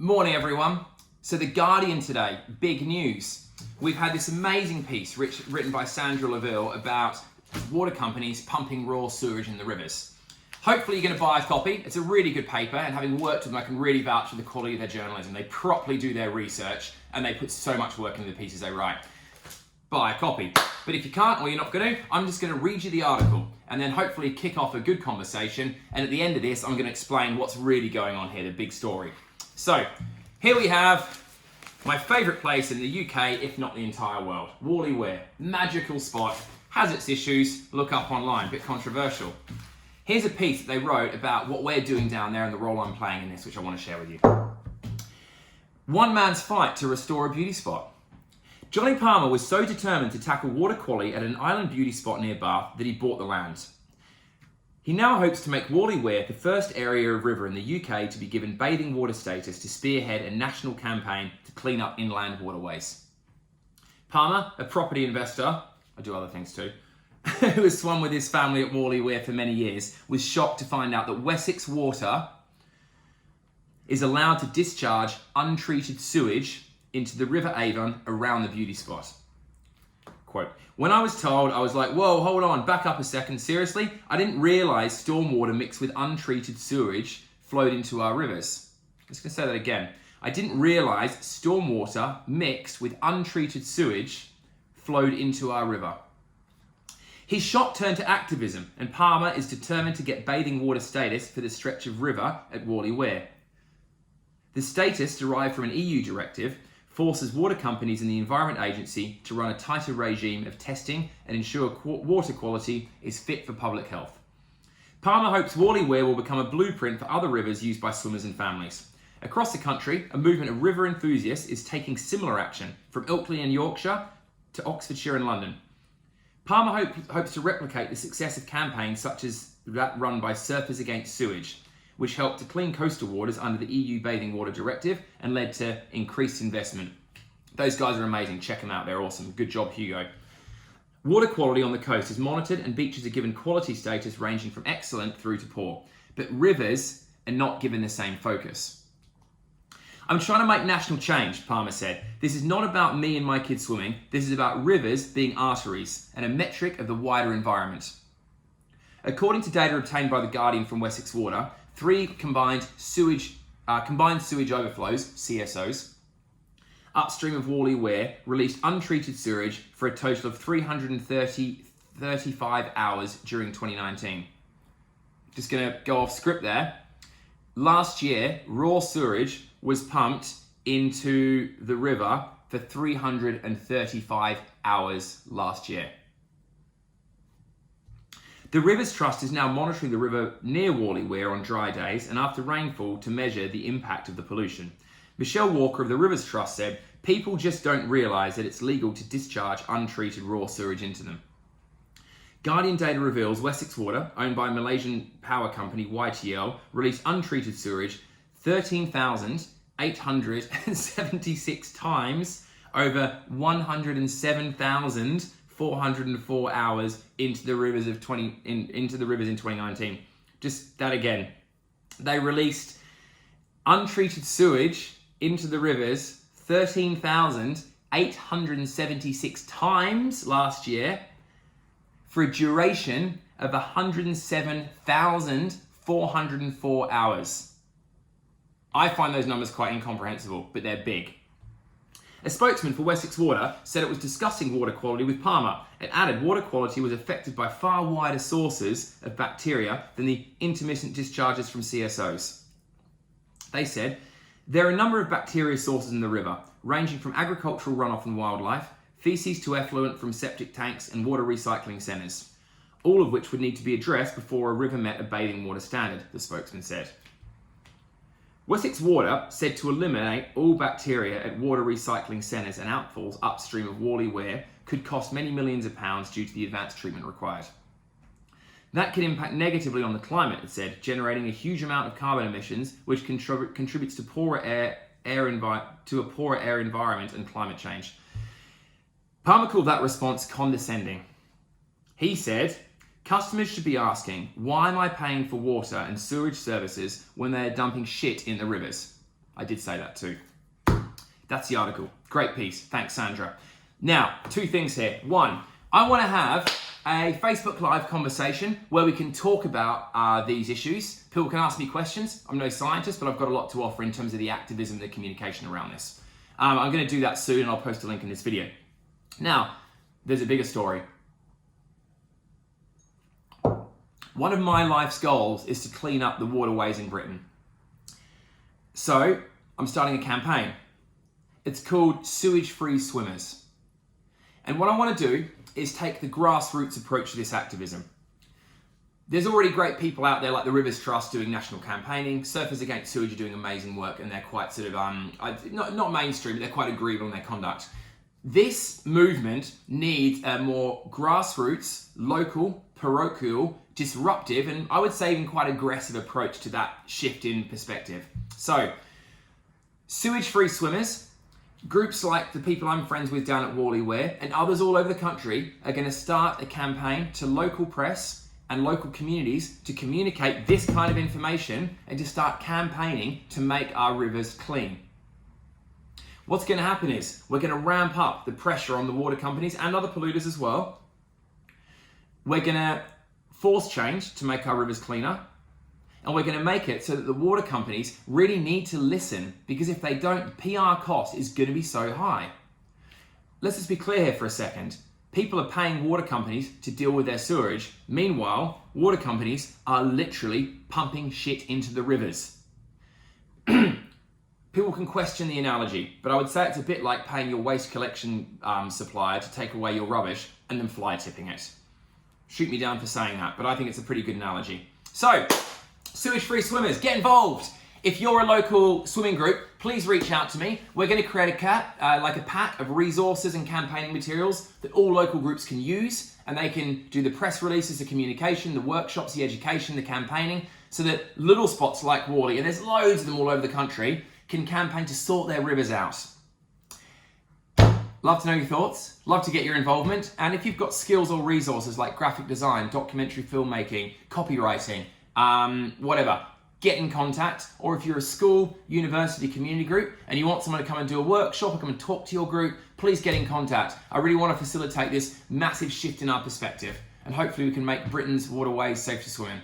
Morning everyone. So The Guardian today, big news. We've had this amazing piece written by Sandra Laville about water companies pumping raw sewage in the rivers. Hopefully you're going to buy a copy. It's a really good paper, and having worked with them, I can really vouch for the quality of their journalism. They properly do their research and they put so much work into the pieces they write. Buy a copy. But if you can't, or you're not going to, I'm just going to read you the article and then hopefully kick off a good conversation. And at the end of this, I'm going to explain what's really going on here, the big story. So here we have my favourite place in the UK, if not the entire world, Whalley Weir. Magical spot, has its issues, look up online, a bit controversial. Here's a piece that they wrote about what we're doing down there and the role I'm playing in this, which I want to share with you. One man's fight to restore a beauty spot. Johnny Palmer was so determined to tackle water quality at an island beauty spot near Bath that he bought the land. He now hopes to make Whalley Weir the first area of river in the UK to be given bathing water status to spearhead a national campaign to clean up inland waterways. Palmer, a property investor, I do other things too, who has swum with his family at Whalley Weir for many years, was shocked to find out that Wessex Water is allowed to discharge untreated sewage into the River Avon around the beauty spot. Quote, "When I was told, I was like, whoa, hold on, back up a second. Seriously? I didn't realise stormwater mixed with untreated sewage flowed into our rivers." I'm just going to say that again. I didn't realise stormwater mixed with untreated sewage flowed into our river. His shock turned to activism, and Palmer is determined to get bathing water status for the stretch of river at Whalley Weir. The status, derived from an EU directive, forces water companies and the Environment Agency to run a tighter regime of testing and ensure water quality is fit for public health. Palmer hopes Whalley Weir will become a blueprint for other rivers used by swimmers and families. Across the country, a movement of river enthusiasts is taking similar action, from Ilkley in Yorkshire to Oxfordshire and London. Palmer hopes to replicate the success of campaigns such as that run by Surfers Against Sewage, which helped to clean coastal waters under the EU Bathing Water Directive and led to increased investment. Those guys are amazing. Check them out. They're awesome. Good job, Hugo. Water quality on the coast is monitored and beaches are given quality status ranging from excellent through to poor. But rivers are not given the same focus. "I'm trying to make national change," Palmer said. "This is not about me and my kids swimming. This is about rivers being arteries and a metric of the wider environment." According to data obtained by The Guardian from Wessex Water, 3 combined sewage overflows, CSOs, upstream of Whalley Weir released untreated sewage for a total of 335 hours during 2019. Just going to go off script there. Last year, raw sewage was pumped into the river for 335 hours last year. The Rivers Trust is now monitoring the river near Whalley Weir on dry days and after rainfall to measure the impact of the pollution. Michelle Walker of the Rivers Trust said, "People just don't realise that it's legal to discharge untreated raw sewage into them." Guardian data reveals Wessex Water, owned by Malaysian power company YTL, released untreated sewage 13,876 times over 107,404 hours into the rivers in 2019. Just that again. They released untreated sewage into the rivers 13,876 times last year for a duration of 107,404 hours. I find those numbers quite incomprehensible, but they're big. A spokesman for Wessex Water said it was discussing water quality with Palmer and added water quality was affected by far wider sources of bacteria than the intermittent discharges from CSOs. They said, "There are a number of bacteria sources in the river, ranging from agricultural runoff and wildlife, feces to effluent from septic tanks and water recycling centres, all of which would need to be addressed before a river met a bathing water standard," the spokesman said. Wessex Water said to eliminate all bacteria at water recycling centres and outfalls upstream of Whalley Weir could cost many millions of pounds due to the advanced treatment required. That could impact negatively on the climate, it said, generating a huge amount of carbon emissions, which contributes to a poorer air environment and climate change. Palmer called that response condescending. He said, Customers should be asking, why am I paying for water and sewage services when they are dumping shit in the rivers? I did say that too. That's the article. Great piece. Thanks, Sandra. Now, two things here. One, I want to have a Facebook Live conversation where we can talk about these issues. People can ask me questions. I'm no scientist, but I've got a lot to offer in terms of the activism and the communication around this. I'm going to do that soon, and I'll post a link in this video. Now, there's a bigger story. One of my life's goals is to clean up the waterways in Britain. So, I'm starting a campaign. It's called Sewage-Free Swimmers. And what I want to do is take the grassroots approach to this activism. There's already great people out there like the Rivers Trust doing national campaigning. Surfers Against Sewage are doing amazing work, and they're quite sort of, not mainstream, but they're quite agreeable in their conduct. This movement needs a more grassroots, local, parochial, disruptive, and I would say even quite aggressive approach to that shift in perspective. So, Sewage-Free Swimmers, groups like the people I'm friends with down at Whalley Weir and others all over the country are going to start a campaign to local press and local communities to communicate this kind of information and to start campaigning to make our rivers clean. What's going to happen is we're going to ramp up the pressure on the water companies and other polluters as well. We're going to force change to make our rivers cleaner. And we're going to make it so that the water companies really need to listen, because if they don't, PR cost is going to be so high. Let's just be clear here for a second. People are paying water companies to deal with their sewerage. Meanwhile, water companies are literally pumping shit into the rivers. People can question the analogy, but I would say it's a bit like paying your waste collection supplier to take away your rubbish and then fly tipping it. Shoot me down for saying that, but I think it's a pretty good analogy. So, Sewage-Free Swimmers, get involved. If you're a local swimming group, please reach out to me. We're going to create a pack of resources and campaigning materials that all local groups can use, and they can do the press releases, the communication, the workshops, the education, the campaigning, so that little spots like Whalley, and there's loads of them all over the country, can campaign to sort their rivers out. Love to know your thoughts, love to get your involvement, and if you've got skills or resources like graphic design, documentary filmmaking, copywriting, whatever, get in contact. Or if you're a school, university, community group and you want someone to come and do a workshop or come and talk to your group, please get in contact. I really want to facilitate this massive shift in our perspective, and hopefully we can make Britain's waterways safe to swim in.